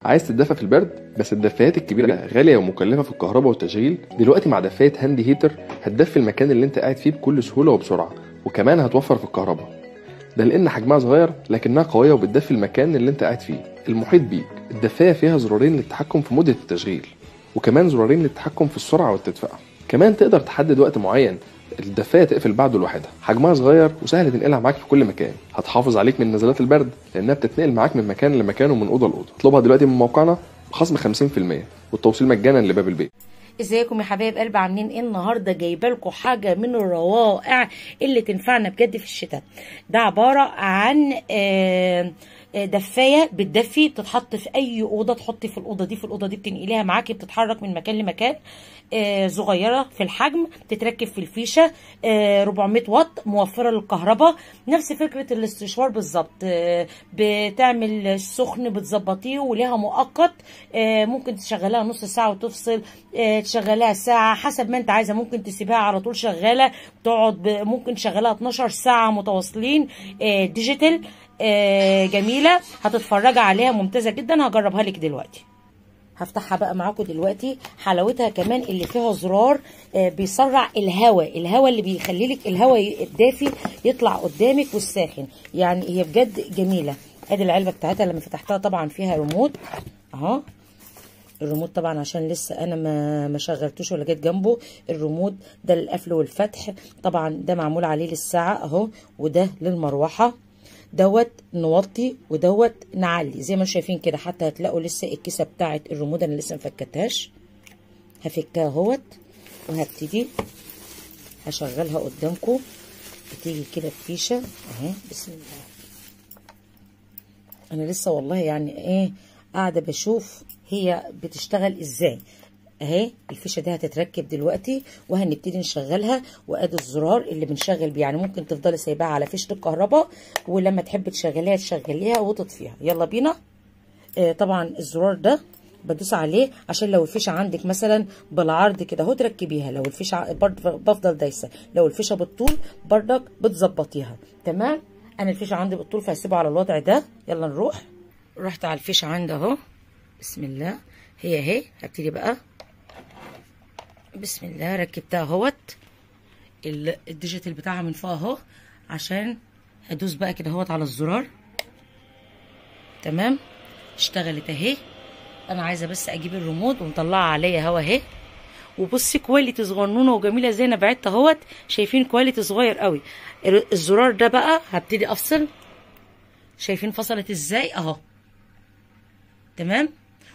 عايز تتدفى في البرد بس الدفايات الكبيره غاليه ومكلفه في الكهرباء والتشغيل؟ دلوقتي مع دفايه هاندي هيتر هتدفي المكان اللي انت قاعد فيه بكل سهوله وبسرعه، وكمان هتوفر في الكهرباء. ده لان حجمها صغير لكنها قويه وبتدفي المكان اللي انت قاعد فيه المحيط بيك. الدفايه فيها زرارين للتحكم في مده التشغيل، وكمان زرارين للتحكم في السرعه والتدفئه. كمان تقدر تحدد وقت معين الدفايه تقفل بعده لوحدها. حجمها صغير وسهل تنقلها معاك في كل مكان، هتحافظ عليك من نزلات البرد لانها بتتنقل معاك من مكان لمكان ومن اوضه لاوضه. اطلبها دلوقتي من موقعنا بخصم 50% والتوصيل مجانا لباب البيت. ازيكم يا حبايب قلب، عاملين ايه؟ النهارده جايبه لكم حاجه من الروائع اللي تنفعنا بجد في الشتاء. ده عباره عن دفايه بتدفي، بتتحط في اي اوضه، تحطي في الاوضه دي، في الاوضه دي، بتنقليها معاكي، بتتحرك من مكان لمكان. صغيره في الحجم، تتركب في الفيشه، 400 واط، موفره للكهرباء، نفس فكره الاستشوار بالظبط. بتعمل السخن، بتظبطيه، وليها مؤقت. ممكن تشغلها نص ساعه وتفصل، تشغلها ساعه حسب ما انت عايزه. ممكن تسيبها على طول شغاله، تقعد ممكن تشغلها 12 ساعه متواصلين. ديجيتال، جميله، هتتفرجي عليها، ممتازه جدا. هجربها لك دلوقتي، هفتحها بقى معاكم دلوقتي. حلاوتها كمان اللي فيها زرار بيسرع الهواء اللي بيخلي لك الهواء الدافي يطلع قدامك والساخن. يعني هي بجد جميله. ادي العلبه بتاعتها لما فتحتها، طبعا فيها ريموت اهو. الريموت طبعا عشان لسه انا ما شغلتوش ولا جيت جنبه. الريموت ده للقفل والفتح، طبعا ده معمول عليه للساعه اهو، وده للمروحه. دوت نوطي ودوت نعلي زي ما شايفين كده. حتى هتلاقوا لسه الكيسه بتاعه الريموت انا لسه مفكتهاش. هفكها اهوت وهبتدي هشغلها قدامكم. بتيجي كده الفيشه اهي. بسم الله. انا لسه والله يعني ايه قاعده بشوف هي بتشتغل ازاي. اهي الفيشه دي هتتركب دلوقتي وهنبتدي نشغلها. وادي الزرار اللي بنشغل بيه، يعني ممكن تفضلي سايباها على فيشه الكهرباء، ولما تحبي تشغليها تشغليها وتطفيها. يلا بينا. طبعا الزرار ده بدوس عليه عشان لو الفيشه عندك مثلا بالعرض كده اهو تركبيها. لو الفيشه بفضل دايسه. لو الفيشه بالطول بردك بتظبطيها. تمام. انا الفيشه عندي بالطول فهسيبها على الوضع ده. يلا نروح. رحت على الفيشه عندي اهو. بسم الله. هي اهي. هبتدي بقى. بسم الله. ركبتها اهوت. الديجيتال بتاعها من فوق اهو، عشان هدوس بقى كده اهوت على الزرار. تمام. اشتغلت اهي. انا عايزه بس اجيب الريموت ومطلعه عليا هوا اهي. وبصي كواليتي صغنونه وجميله زي انا بعت اهوت. شايفين كواليتي صغير قوي. الزرار ده بقى هبتدي افصل. شايفين فصلت ازاي اهو. تمام.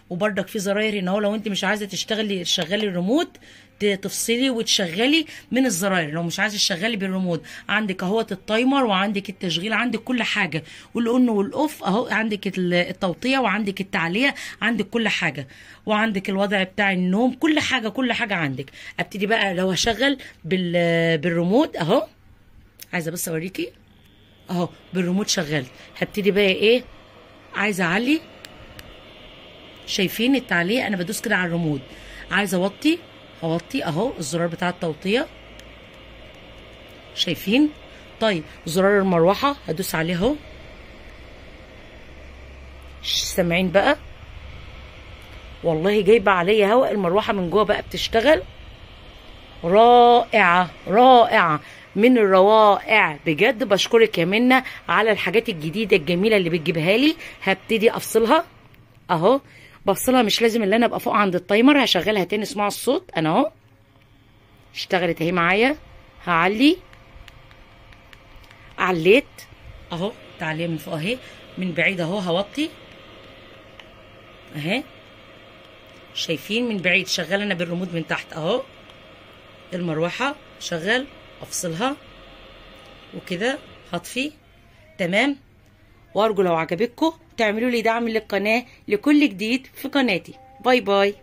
وبردك في زراير هنا اهو، لو انت مش عايزه تشغلي الريموت تفصلي وتشغلي من الزراير. لو مش عايزه تشغلي بالريموت، عندك اهوت التايمر، وعندك التشغيل، عندك كل حاجه، والاون والاوف اهو. عندك التوطيه، وعندك التعليه، عندك كل حاجه، وعندك الوضع بتاع النوم، كل حاجه عندك. ابتدي بقى لو هشغل بالريموت اهو. عايزه بس اوريكي اهو بالريموت شغلت. هبتدي بقى ايه، عايزه اعلي. شايفين التعليق؟ انا بدوس كده على الريموت. عايزه اوطي هوطي اهو. الزرار بتاع التوطيه شايفين. طيب زرار المروحه هدوس عليه اهو. سامعين بقى؟ والله جايبه عليا هواء. المروحه من جوه بقى بتشتغل. رائعه من الروائع بجد. بشكرك يا منى على الحاجات الجديده الجميله اللي بتجيبها لي. هبتدي افصلها اهو. بفصلها، مش لازم اللي انا ابقى فوق عند التايمر. هشغلها تاني، اسمعوا الصوت. انا اهو اشتغلت اهي معايا. هعلي. عليت اهو. تعليق من فوق اهي. من بعيد اهو هوطي اهي. شايفين من بعيد شغال انا بالريموت من تحت اهو. المروحه شغل. افصلها وكده هطفي. تمام. وارجو لو عجبتكم تعملوا لي دعم للقناه لكل جديد في قناتي. باي باي.